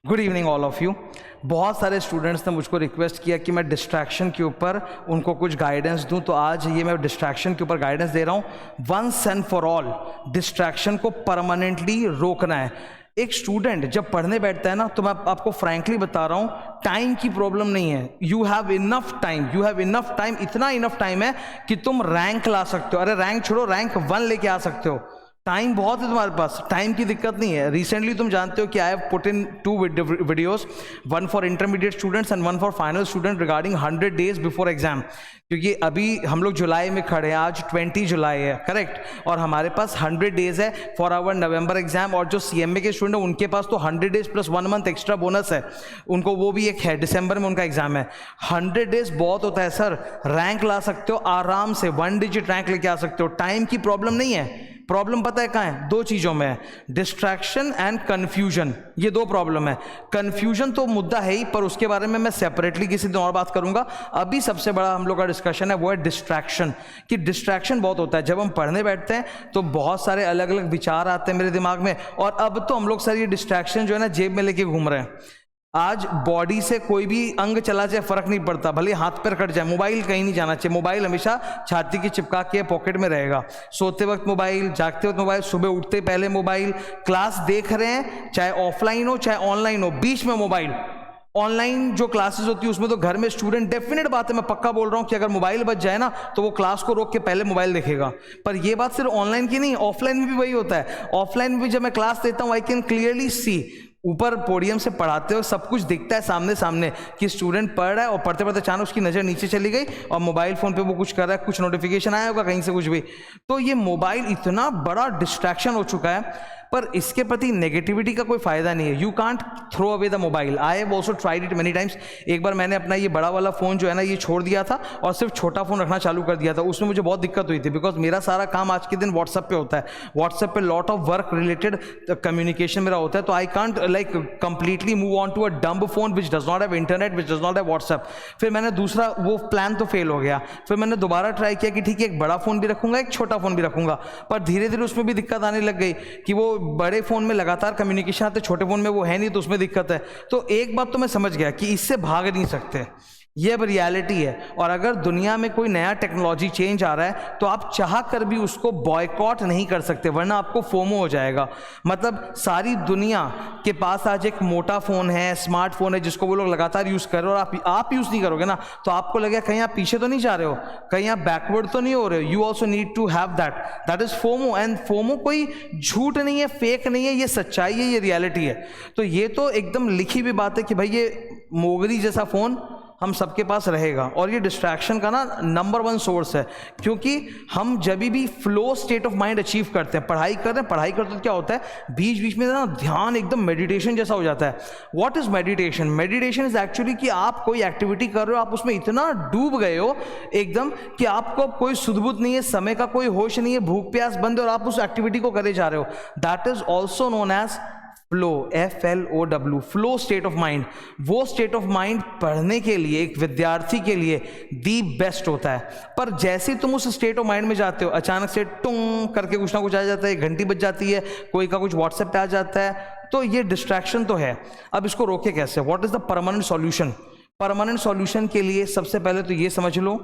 Good evening all of you. बहुत सारे students ने मुझको रिक्वेस्ट किया कि मैं डिस्ट्रैक्शन के ऊपर उनको कुछ गाइडेंस दूं, तो आज ये मैं डिस्ट्रैक्शन के ऊपर गाइडेंस दे रहा हूं। Once and for all distraction को परमानेंटली रोकना है। एक स्टूडेंट जब पढ़ने बैठता है ना, तो मैं आपको फ्रैंकली बता रहा हूं, टाइम की प्रॉब्लम नहीं है। You have enough time, you have enough time, इतना इनफ टाइम है कि तुम रैंक ला सकते हो। अरे रैंक छोड़ो, रैंक 1 लेके आ सकते हो। टाइम बहुत है तुम्हारे पास, टाइम की दिक्कत नहीं है। रिसेंटली तुम जानते हो कि I have put in 2 videos, one for intermediate students and one for final student regarding 100 days before exam. क्योंकि अभी हम लोग जुलाई में खड़े हैं, आज 20 जुलाई है, करेक्ट, और हमारे पास 100 डेज है फॉर आवर नवंबर एग्जाम। और जो CMA के स्टूडेंट है उनके पास तो 100 days plus 1 month extra bonus है, उनको वो भी एक है, दिसंबर में उनका एग्जाम है। 100 डेज बहुत होता है सर। रैंक ला सकते हो आराम से, 1 डिजिट रैंक लेके आ सकते हो। टाइम की प्रॉब्लम नहीं है। प्रॉब्लम पता है कहाँ है? 2 चीज़ों में है, डिस्ट्रैक्शन एंड कन्फ्यूजन। ये 2 प्रॉब्लम है। कन्फ्यूजन तो मुद्दा है ही, पर उसके बारे में मैं सेपरेटली किसी दिन और बात करूंगा। अभी सबसे बड़ा हम लोग का डिस्कशन है वो है डिस्ट्रैक्शन। कि डिस्ट्रैक्शन बहुत होता है। जब हम पढ़ने बैठते हैं तो बहुत सारे अलग अलग विचार आते हैं मेरे दिमाग में, और अब तो हम लोग सर ये डिस्ट्रैक्शन जो है ना जेब में लेके घूम रहे हैं। आज बॉडी से कोई भी अंग चला जाए फर्क नहीं पड़ता, भले हाथ पैर कट जाए, मोबाइल कहीं नहीं जाना चाहिए। मोबाइल हमेशा छाती की चिपका के पॉकेट में रहेगा। सोते वक्त मोबाइल, जागते वक्त मोबाइल, सुबह उठते पहले मोबाइल, क्लास देख रहे हैं चाहे ऑफलाइन हो चाहे ऑनलाइन हो, बीच में मोबाइल। ऑनलाइन जो क्लासेस होती है उसमें तो घर में स्टूडेंट, डेफिनेट बात है, मैं पक्का बोल रहा हूं कि अगर मोबाइल बच जाए ना तो वो क्लास को रोक के पहले मोबाइल देखेगा। पर ये बात सिर्फ ऑनलाइन की नहीं, ऑफलाइन में भी वही होता है। ऑफलाइन में भी जब मैं क्लास देता हूं आई कैन क्लियरली सी, ऊपर पोडियम से पढ़ाते हो सब कुछ दिखता है सामने सामने कि स्टूडेंट पढ़ रहा है, और पढ़ते पढ़ते अचानक उसकी नज़र नीचे चली गई और मोबाइल फ़ोन पे वो कुछ कर रहा है, कुछ नोटिफिकेशन आया होगा कहीं से कुछ भी। तो ये मोबाइल इतना बड़ा डिस्ट्रैक्शन हो चुका है, पर इसके प्रति नेगेटिविटी का कोई फायदा नहीं है। You can't throw away the mobile. I have also tried it many times. एक बार मैंने अपना ये बड़ा वाला फ़ोन जो है ना ये छोड़ दिया था और सिर्फ छोटा फ़ोन रखना चालू कर दिया था। उसमें मुझे बहुत दिक्कत हुई थी, बिकॉज मेरा सारा काम आज के दिन व्हाट्सएप पे होता है। व्हाट्सएप पे lot of work related communication मेरा होता है, तो I can't like completely move on to a dumb phone which does not have internet, which does not have WhatsApp. फिर मैंने दूसरा वो प्लान तो फेल हो गया। फिर मैंने दोबारा ट्राई किया कि ठीक है एक बड़ा फ़ोन भी रखूंगा एक छोटा फ़ोन भी रखूंगा, पर धीरे धीरे उसमें भी दिक्कत आने लग गई कि वो बड़े फ़ोन में लगातार कम्युनिकेशन आते, छोटे फ़ोन में वो है नहीं, तो उसमें दिक्कत है। तो एक बात तो मैं समझ गया कि इससे भाग नहीं सकते, ये अब रियलिटी है। और अगर दुनिया में कोई नया टेक्नोलॉजी चेंज आ रहा है तो आप चाह कर भी उसको बॉयकॉट नहीं कर सकते, वरना आपको फोमो हो जाएगा। मतलब सारी दुनिया के पास आज एक मोटा फ़ोन है, स्मार्टफोन है, जिसको वो लोग लगातार यूज़ कर रहे हो, और आप यूज़ नहीं करोगे ना तो आपको लगेगा कहीं आप पीछे तो नहीं जा रहे हो, कहीं आप बैकवर्ड तो नहीं हो रहे हो। You also need to have that is FOMO. And FOMO कोई झूठ नहीं है, फेक नहीं है, ये सच्चाई है, ये रियलिटी है। तो ये तो एकदम लिखी हुई बात है कि भाई ये मोगरी जैसा फ़ोन हम सबके पास रहेगा, और ये डिस्ट्रैक्शन का ना नंबर 1 सोर्स है। क्योंकि हम जब भी flow state of mind achieve करते हैं, पढ़ाई करते हैं तो क्या होता है बीच बीच में ना ध्यान एकदम मेडिटेशन जैसा हो जाता है। What is meditation? Meditation is actually कि आप कोई एक्टिविटी कर रहे हो, आप उसमें इतना डूब गए हो एकदम कि आपको कोई सुध-बुध नहीं है, समय का कोई होश नहीं है, भूख प्यास बंद है और आप उस एक्टिविटी को करे जा रहे हो। That is also known as flow, FLOW, flow state of mind. वो स्टेट ऑफ माइंड पढ़ने के लिए एक विद्यार्थी के लिए दी बेस्ट होता है। पर जैसे ही तुम उस स्टेट ऑफ माइंड में जाते हो, अचानक से टुंग करके कुछ ना कुछ आ जाता है, घंटी बज जाती है, कोई का कुछ व्हाट्सएप पे आ जाता है, तो ये डिस्ट्रैक्शन तो है। अब इसको रोके कैसे? What is the permanent solution? Permanent solution के लिए सबसे पहले तो ये समझ लो,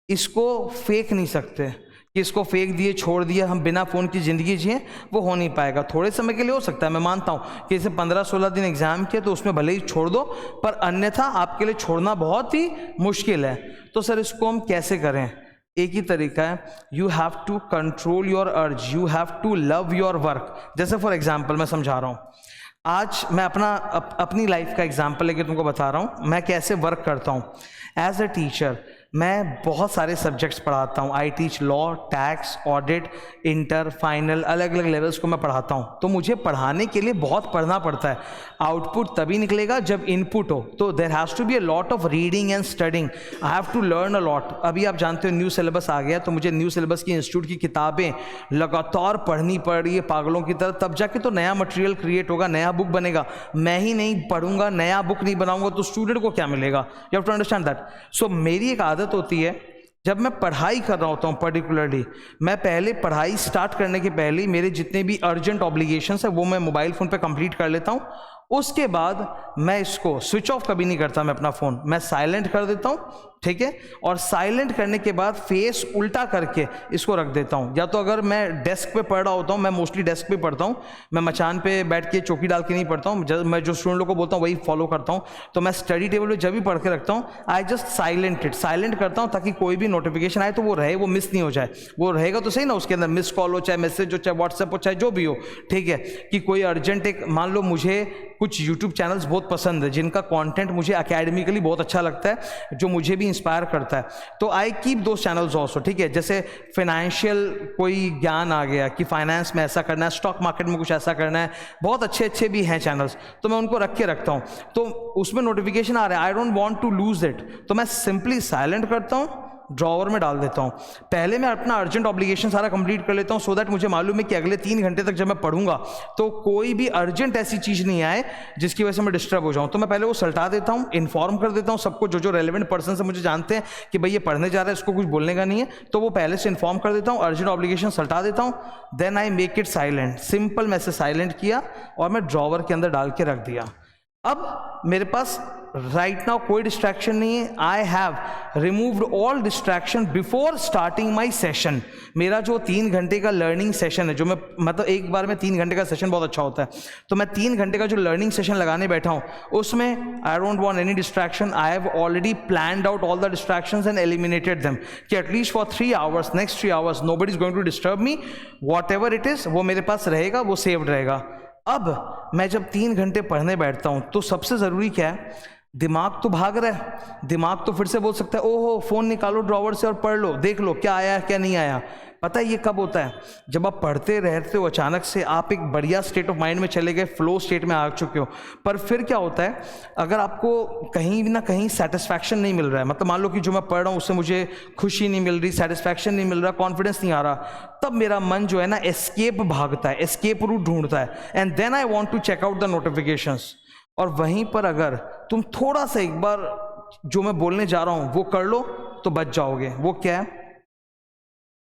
इसको फेक नहीं सकते कि इसको फेंक दिए छोड़ दिया हम बिना फ़ोन की ज़िंदगी जिए, वो हो नहीं पाएगा। थोड़े समय के लिए हो सकता है, मैं मानता हूँ कि इसे 15-16 दिन एग्जाम किया तो उसमें भले ही छोड़ दो, पर अन्यथा आपके लिए छोड़ना बहुत ही मुश्किल है। तो सर इसको हम कैसे करें? एक ही तरीका है, you have to control your urge, you have to love your work. जैसे फॉर एग्जाम्पल मैं समझा रहा हूँ, आज मैं अपनी लाइफ का एग्जाम्पल लेके तुमको बता रहा हूँ मैं कैसे वर्क करता हूँ। एज अ टीचर मैं बहुत सारे सब्जेक्ट्स पढ़ाता हूँ। I teach law, tax, audit, inter, final, अलग अलग लेवल्स को मैं पढ़ाता हूँ। तो मुझे पढ़ाने के लिए बहुत पढ़ना पड़ता है। आउटपुट तभी निकलेगा जब इनपुट हो, तो there has to be a lot of reading and studying. I have to learn a lot. अभी आप जानते हो न्यू सिलेबस आ गया, तो मुझे न्यू सिलेबस की इंस्टीट्यूट की किताबें लगातार पढ़नी पड़ रही है पागलों की तरह, तब जाके तो नया मटेरियल क्रिएट होगा, नया बुक बनेगा। मैं ही नहीं पढ़ूंगा, नया बुक नहीं बनाऊंगा तो स्टूडेंट को क्या मिलेगा? You have to understand that. So मेरी एक आदत होती है, जब मैं पढ़ाई कर रहा होता हूँ पर्टिकुलरली, मैं पहले पढ़ाई स्टार्ट करने के पहले मेरे जितने भी अर्जेंट ऑब्लिगेशंस है वो मैं मोबाइल फ़ोन पे कंप्लीट कर लेता हूँ। उसके बाद मैं इसको स्विच ऑफ कभी नहीं करता, मैं अपना फ़ोन मैं साइलेंट कर देता हूँ, ठीक है। और साइलेंट करने के बाद फेस उल्टा करके इसको रख देता हूँ। या तो अगर मैं डेस्क पे पढ़ रहा होता हूँ, मैं मोस्टली डेस्क पे पढ़ता हूँ, मैं मचान पे बैठ के चौकी डाल के नहीं पढ़ता हूँ, मैं जो स्टूडेंट लोगों को बोलता हूँ वही फॉलो करता हूँ। तो मैं स्टडी टेबल पे जब भी पढ़ के रखता हूँ, आई जस्ट साइलेंट करता हूँ, ताकि कोई भी नोटिफिकेशन आए तो वो रहे, वो मिस नहीं हो जाए। वो रहेगा तो सही ना, उसके अंदर मिस कॉल हो, चाहे मैसेज हो, चाहे व्हाट्सएप हो, चाहे जो भी हो, ठीक है। कि कोई अर्जेंट एक, मान लो मुझे कुछ यूट्यूब चैनल्स बहुत पसंद है जिनका कंटेंट मुझे एकेडमिकली बहुत अच्छा लगता है, जो मुझे भी इंस्पायर करता है, तो आई कीप दो चैनल्स ऑल्सो, ठीक है। जैसे फाइनेंशियल कोई ज्ञान आ गया कि फाइनेंस में ऐसा करना है, स्टॉक मार्केट में कुछ ऐसा करना है, बहुत अच्छे भी हैं चैनल्स, तो मैं उनको रख के रखता हूँ। तो उसमें नोटिफिकेशन आ रहा है, I don't want to lose it, तो मैं सिंपली साइलेंट करता हूँ, ड्रॉवर में डाल देता हूँ। पहले मैं अपना अर्जेंट ऑब्लिगेशन सारा कंप्लीट कर लेता हूँ, सो दैट मुझे मालूम है कि अगले 3 घंटे तक जब मैं पढ़ूंगा तो कोई भी अर्जेंट ऐसी चीज़ नहीं आए जिसकी वजह से मैं डिस्टर्ब हो जाऊँ। तो मैं पहले वो सल्टा देता हूँ, इन्फॉर्म कर देता हूँ सबको, जो रेलेवेंट पर्सन से मुझे जानते हैं कि भाई ये पढ़ने जा रहा है, इसको कुछ बोलने का नहीं है, तो वो पहले से इन्फॉर्म कर देता हूँ, अर्जेंट ऑब्लिगेशन सल्टा देता हूँ, then I make it silent. Simple मैं से साइलेंट किया और मैं ड्रॉवर के अंदर डाल के रख दिया। अब मेरे पास राइट नाउ कोई डिस्ट्रैक्शन नहीं है। I have removed all distraction before starting my session. मेरा जो 3 घंटे का लर्निंग सेशन है, जो मैं मतलब एक बार में 3 घंटे का सेशन बहुत अच्छा होता है, तो मैं 3 घंटे का जो लर्निंग सेशन लगाने बैठा हूँ उसमें I don't want any distraction. I have already planned out all the distractions and eliminated them कि at least for 3 hours, next 3 hours nobody is going to disturb me, whatever it is, वो मेरे पास रहेगा, वो saved रहेगा। अब मैं जब 3 घंटे पढ़ने बैठता हूँ तो सबसे ज़रूरी क्या है, दिमाग तो भाग रहा है, दिमाग तो फिर से बोल सकता है ओहो फ़ोन निकालो ड्रॉवर से और पढ़ लो, देख लो क्या आया क्या नहीं आया। पता है ये कब होता है, जब आप पढ़ते रहते हो अचानक से आप एक बढ़िया स्टेट ऑफ माइंड में चले गए, फ्लो स्टेट में आ चुके हो। पर फिर क्या होता है, अगर आपको कहीं ना कहीं सेटिस्फैक्शन नहीं मिल रहा है, मतलब मान लो कि जो मैं पढ़ रहा हूँ उससे मुझे खुशी नहीं मिल रही, सेटिस्फैक्शन नहीं मिल रहा, कॉन्फिडेंस नहीं आ रहा, तब मेरा मन जो है ना एस्केप भागता है, एस्केप रूट ढूंढता है, and then I want to check out the notifications. और वहीं पर अगर तुम थोड़ा सा एक बार जो मैं बोलने जा रहा हूं वो कर लो तो बच जाओगे। वो क्या है,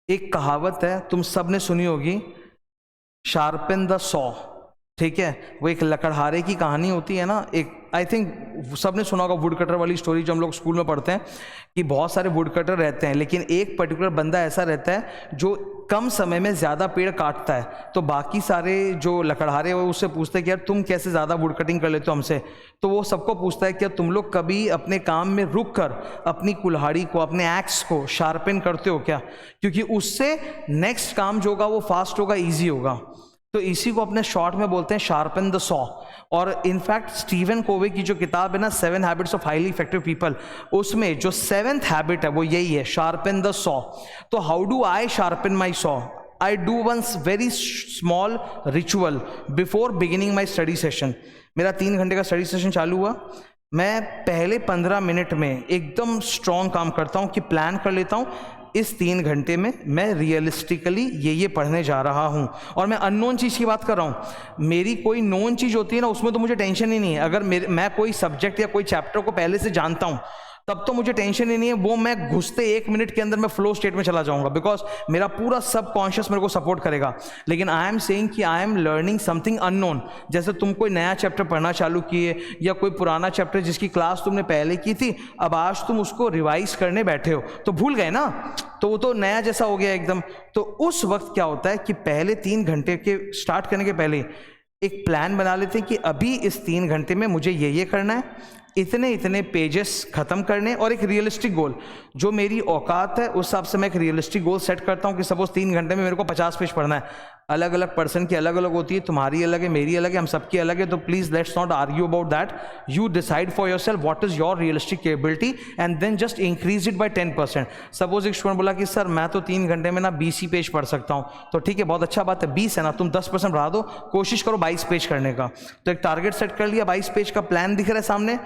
एक कहावत है तुम सब ने सुनी होगी, शार्पन द सॉ, ठीक है। वो एक लकड़हारे की कहानी होती है ना, एक आई थिंक सब ने सुना होगा वुड कटर वाली स्टोरी जो हम लोग स्कूल में पढ़ते हैं कि बहुत सारे वुड कटर रहते हैं, लेकिन एक पर्टिकुलर बंदा ऐसा रहता है जो कम समय में ज़्यादा पेड़ काटता है। तो बाकी सारे जो लकड़हारे वो उससे पूछते हैं कि यार तुम कैसे ज़्यादा वुड कटिंग कर लेते हो हमसे, तो वो सबको पूछता है कि तुम लोग कभी अपने काम में रुक कर अपनी कुल्हाड़ी को, अपने एक्स को शार्पन करते हो क्या, क्योंकि उससे नेक्स्ट काम जो होगा वो फास्ट होगा, ईजी होगा। तो इसी को अपने शॉर्ट में बोलते हैं शार्पन द सॉ। और इनफैक्ट स्टीवन कोवे की जो किताब है ना 7 habits of highly effective people, उसमें जो 7th हैबिट है वो यही है, शार्पन द सॉ। तो how do I sharpen my saw? I do once very small ritual before beginning my study session. मेरा 3 घंटे का स्टडी सेशन चालू हुआ, मैं पहले 15 मिनट में एकदम स्ट्रॉन्ग काम करता हूँ कि प्लान कर लेता हूँ इस 3 घंटे में मैं रियलिस्टिकली ये पढ़ने जा रहा हूँ। और मैं अननोन चीज़ की बात कर रहा हूँ, मेरी कोई नोन चीज़ होती है ना उसमें तो मुझे टेंशन ही नहीं है। अगर मैं कोई सब्जेक्ट या कोई चैप्टर को पहले से जानता हूँ तब तो मुझे टेंशन ही नहीं है, वो मैं घुसते 1 मिनट के अंदर मैं फ्लो स्टेट में चला जाऊंगा, बिकॉज मेरा पूरा सब कॉन्शियस मेरे को सपोर्ट करेगा। लेकिन आई एम सेइंग कि I am learning something unknown. जैसे तुम कोई नया चैप्टर पढ़ना चालू किए या कोई पुराना चैप्टर जिसकी क्लास तुमने पहले की थी, अब आज तुम उसको रिवाइज करने बैठे हो तो भूल गए ना, तो वो तो नया जैसा हो गया एकदम। तो उस वक्त क्या होता है कि पहले 3 घंटे के स्टार्ट करने के पहले एक प्लान बना लेते हैं कि अभी इस 3 घंटे में मुझे ये करना है, इतने पेजेस खत्म करने, और एक रियलिस्टिक गोल जो मेरी औकात है उस हिसाब से मैं एक रियलिस्टिक गोल सेट करता हूँ कि सपोज 3 घंटे में मेरे को 50 पेज पढ़ना है। अलग अलग पर्सन की अलग अलग होती है, तुम्हारी अलग है, मेरी अलग है, हम सबकी अलग है, तो please let's not argue about that. You decide for yourself what is your realistic capability and then just increase it by 10%। Suppose एक स्टूडेंट बोला कि सर मैं तो 3 घंटे में ना 20 ही पेज पढ़ सकता हूँ, तो ठीक है बहुत अच्छा बात है, 20 है ना, तुम 10% बढ़ा दो, कोशिश करो 22 पेज करने का। तो एक टारगेट सेट कर लिया, 22 पेज का प्लान दिख रहा है सामने।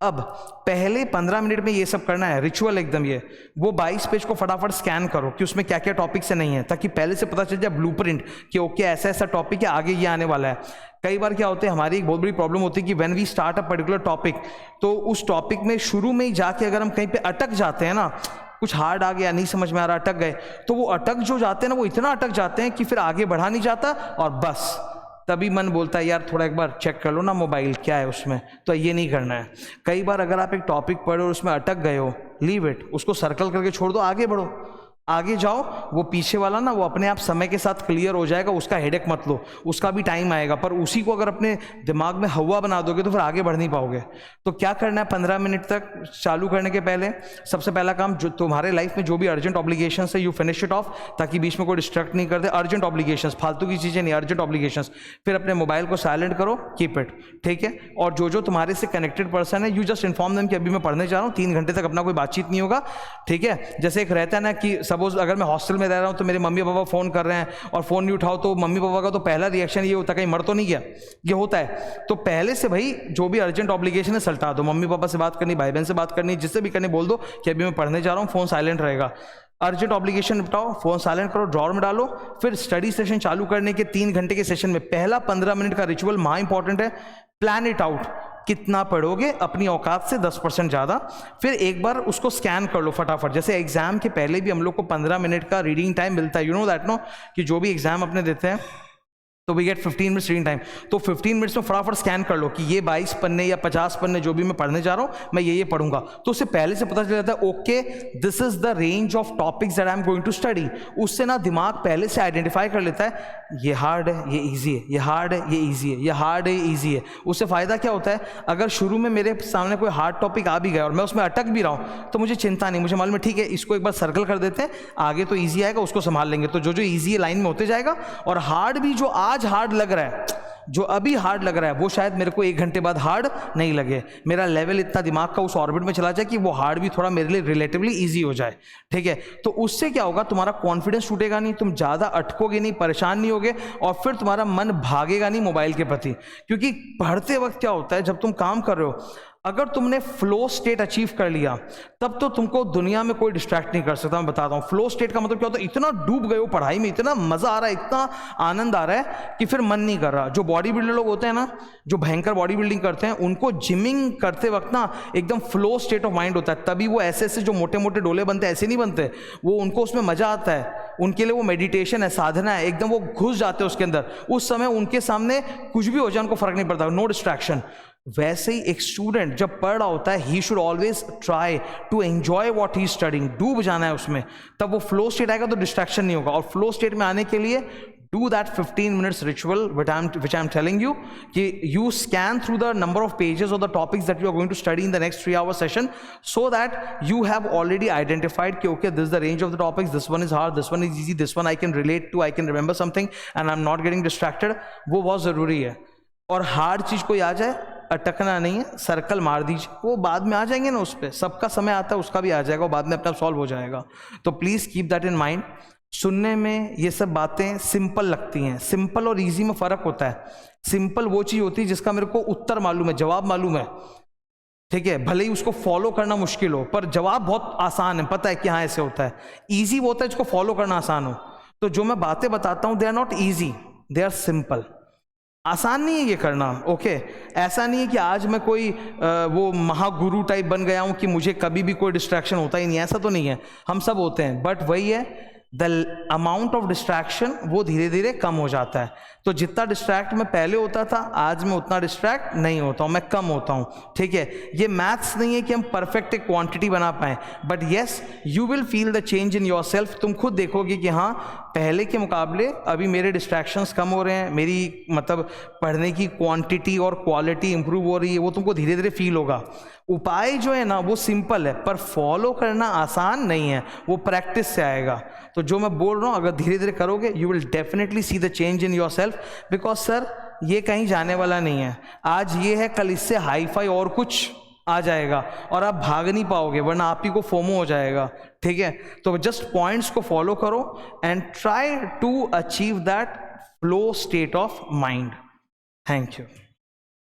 अब पहले 15 मिनट में ये सब करना है, रिचुअल एकदम ये। वो 22 पेज को फटाफट स्कैन करो कि उसमें क्या क्या टॉपिक से नहीं है, ताकि पहले से पता चल जाए ब्लूप्रिंट कि ओके ऐसा ऐसा टॉपिक है, आगे ये आने वाला है। कई बार क्या होता है, हमारी एक बहुत बड़ी प्रॉब्लम होती है कि when we start a particular topic, तो उस टॉपिक में शुरू में ही जाके अगर हम कहीं पे अटक जाते हैं ना, कुछ हार्ड आ गया, नहीं समझ में आ रहा, अटक गए, तो वो अटक जो जाते हैं ना, वो इतना अटक जाते हैं कि फिर आगे बढ़ा नहीं जाता और बस तभी मन बोलता है यार थोड़ा एक बार चेक कर लो ना मोबाइल क्या है उसमें, तो ये नहीं करना है। कई बार अगर आप एक टॉपिक पढ़ो और उसमें अटक गए हो, लीव इट, उसको सर्कल करके छोड़ दो, आगे बढ़ो, आगे जाओ। वो पीछे वाला ना वो अपने आप समय के साथ क्लियर हो जाएगा, उसका हेडेक मत लो, उसका भी टाइम आएगा। पर उसी को अगर अपने दिमाग में हवा बना दोगे तो फिर आगे बढ़ नहीं पाओगे। तो क्या करना है, 15 मिनट तक चालू करने के पहले सबसे पहला काम, जो तुम्हारे लाइफ में जो भी अर्जेंट ऑब्लिगेशन है यू फिनिश इट ऑफ, ताकि बीच में कोई डिस्ट्रैक्ट नहीं कर दे। अर्जेंट ऑब्लिगेशंस, फालतू की चीज़ें नहीं, अर्जेंट ऑब्लिगेशंस। फिर अपने मोबाइल को साइलेंट करो, कीप इट, ठीक है। और जो तुम्हारे से कनेक्टेड पर्सन है, यू जस्ट इन्फॉर्म देम कि अभी मैं पढ़ने जा रहा हूँ, 3 घंटे तक अपना कोई बातचीत नहीं होगा, ठीक है। जैसे एक रहता है ना कि सपोज अगर मैं हॉस्टल में रह रहा हूं तो मेरे मम्मी पापा फोन कर रहे हैं और फोन नहीं उठाओ, तो मम्मी पापा का तो पहला रिएक्शन ये होता है कहीं मर तो नहीं गया, ये होता है। तो पहले से भाई जो भी अर्जेंट ऑब्लिगेशन है सल्टा दो, मम्मी पापा से बात करनी, भाई बहन से बात करनी, जिससे भी करनी बोल दो कि अभी मैं पढ़ने जा रहा हूं, फोन साइलेंट रहेगा। अर्जेंट ऑब्लिगेशन निपटाओ, फोन साइलेंट करो, ड्रॉअर में डालो। फिर स्टडी सेशन चालू करने के 3 घंटे के सेशन में पहला 15 मिनट का रिचुअल महा इंपॉर्टेंट है। प्लान इट आउट, कितना पढ़ोगे अपनी औकात से 10% ज़्यादा। फिर एक बार उसको स्कैन कर लो फटाफट। जैसे एग्जाम के पहले भी हम लोग को 15 मिनट का रीडिंग टाइम मिलता है, यू नो दैट नो, कि जो भी एग्जाम अपने देते हैं तो we get 15 minutes reading time. तो 15 मिनट्स में फटाफट स्कैन कर लो कि ये 22 पन्ने या 50 पन्ने जो भी मैं पढ़ने जा रहा हूँ, मैं ये पढ़ूंगा। तो उससे पहले से पता चल जाता है okay this is the range of topics that I am going to study. उससे ना दिमाग पहले से आइडेंटिफाई कर लेता है ये हार्ड है, ये ईजी है, ये हार्ड है, ये ईजी है, ये हार्ड है, ये ईजी है। उससे फायदा क्या होता है, अगर शुरू में मेरे सामने कोई हार्ड टॉपिक आ भी गया और मैं उसमें अटक भी रहा हूँ तो मुझे चिंता नहीं, मुझे मालूम है ठीक है इसको एक बार सर्कल कर देते हैं, आगे तो ईजी आएगा, उसको संभाल लेंगे। तो जो ईजी लाइन में होते जाएगा, और हार्ड भी जो आज हार्ड लग रहा है, जो अभी हार्ड लग रहा है, वो शायद मेरे को 1 घंटे बाद हार्ड नहीं लगे। मेरा लेवल इतना दिमाग का उस ऑर्बिट में चला जाए कि वो हार्ड भी थोड़ा मेरे लिए रिलेटिवली इजी हो जाए, ठीक है। तो उससे क्या होगा, तुम्हारा कॉन्फिडेंस टूटेगा नहीं, तुम ज़्यादा अटकोगे नहीं, परेशान नहीं होगे, और फिर तुम्हारा मन भागेगा नहीं मोबाइल के प्रति। क्योंकि पढ़ते वक्त क्या होता है, जब तुम काम कर रहे हो, अगर तुमने फ्लो स्टेट अचीव कर लिया तब तो तुमको दुनिया में कोई डिस्ट्रैक्ट नहीं कर सकता। मैं बताता हूँ फ्लो स्टेट का मतलब क्या होता है, इतना डूब गए हो पढ़ाई में, इतना मजा आ रहा है, इतना आनंद आ रहा है कि फिर मन नहीं कर रहा। जो बॉडी बिल्डर लोग होते हैं ना, जो भयंकर बॉडी बिल्डिंग करते हैं, उनको जिमिंग करते वक्त ना एकदम फ्लो स्टेट ऑफ माइंड होता है, तभी वो ऐसे जो मोटे मोटे डोले बनते हैं ऐसे नहीं बनते, वो उनको उसमें मजा आता है। उनके लिए वो मेडिटेशन है, साधना है, एकदम वो घुस जाते हैं उसके अंदर। उस समय उनके सामने कुछ भी हो जाए उनको फर्क नहीं पड़ता, नो डिस्ट्रैक्शन। वैसे ही एक स्टूडेंट जब पढ़ रहा होता है, he should always try to enjoy what he studying, डूब जाना है उसमें, तब वो फ्लो स्टेट आएगा तो डिस्ट्रैक्शन नहीं होगा। और फ्लो स्टेट में आने के लिए do that 15 minutes ritual which I'm telling you, कि you scan through the number of pages or the topics that you are going to study in the next 3-hour session, so that you have already identified कि okay this is the range of the topics, this one is hard, this one is easy, this one I can relate to, I can remember something and I'm not getting distracted। वो बहुत ज़रूरी है। और hard चीज़ कोई आ जाए, अटकना नहीं है, circle मार दीजिए, वो बाद में आ जाएंगे ना, उस पर सबका समय आता है, उसका भी आ जाएगा, वो बाद में अपना सॉल्व हो जाएगा। तो please keep that in mind. सुनने में ये सब बातें सिंपल लगती हैं, सिंपल और इजी में फ़र्क होता है। सिंपल वो चीज़ होती है जिसका मेरे को उत्तर मालूम है, जवाब मालूम है, ठीक है, भले ही उसको फॉलो करना मुश्किल हो, पर जवाब बहुत आसान है, पता है कि हाँ ऐसे होता है। ईजी वो होता है जिसको फॉलो करना आसान हो। तो जो मैं बातें बताता हूँ they are not easy, they are simple. आसान नहीं है ये करना, ओके। ऐसा नहीं है कि आज मैं कोई वो महागुरु टाइप बन गया हूँ कि मुझे कभी भी कोई डिस्ट्रैक्शन होता ही नहीं, ऐसा तो नहीं है, हम सब होते हैं। बट वही है, द अमाउंट ऑफ डिस्ट्रैक्शन वो धीरे धीरे कम हो जाता है। तो जितना डिस्ट्रैक्ट मैं पहले होता था, आज मैं उतना डिस्ट्रैक्ट नहीं होता हूँ, मैं कम होता हूँ, ठीक है। ये मैथ्स नहीं है कि हम परफेक्ट एक क्वांटिटी बना पाएँ, but yes you will feel the change in your self. तुम खुद देखोगे कि हाँ पहले के मुकाबले अभी मेरे डिस्ट्रैक्शंस कम हो रहे हैं, मेरी मतलब पढ़ने की क्वांटिटी और क्वालिटी इंप्रूव हो रही है, वो तुमको धीरे धीरे फील होगा। उपाय जो है ना वो सिंपल है, पर फॉलो करना आसान नहीं है, वो प्रैक्टिस से आएगा। तो जो मैं बोल रहा हूँ अगर धीरे धीरे करोगे, you will definitely see the change in your self. Because sir ये कहीं जाने वाला नहीं है, आज ये है कल इससे हाई फाई और कुछ आ जाएगा और आप भाग नहीं पाओगे, वरना आप ही को फोमो हो जाएगा, ठीक है। तो जस्ट पॉइंट्स को फॉलो करो and try to achieve that flow state of mind. Thank you.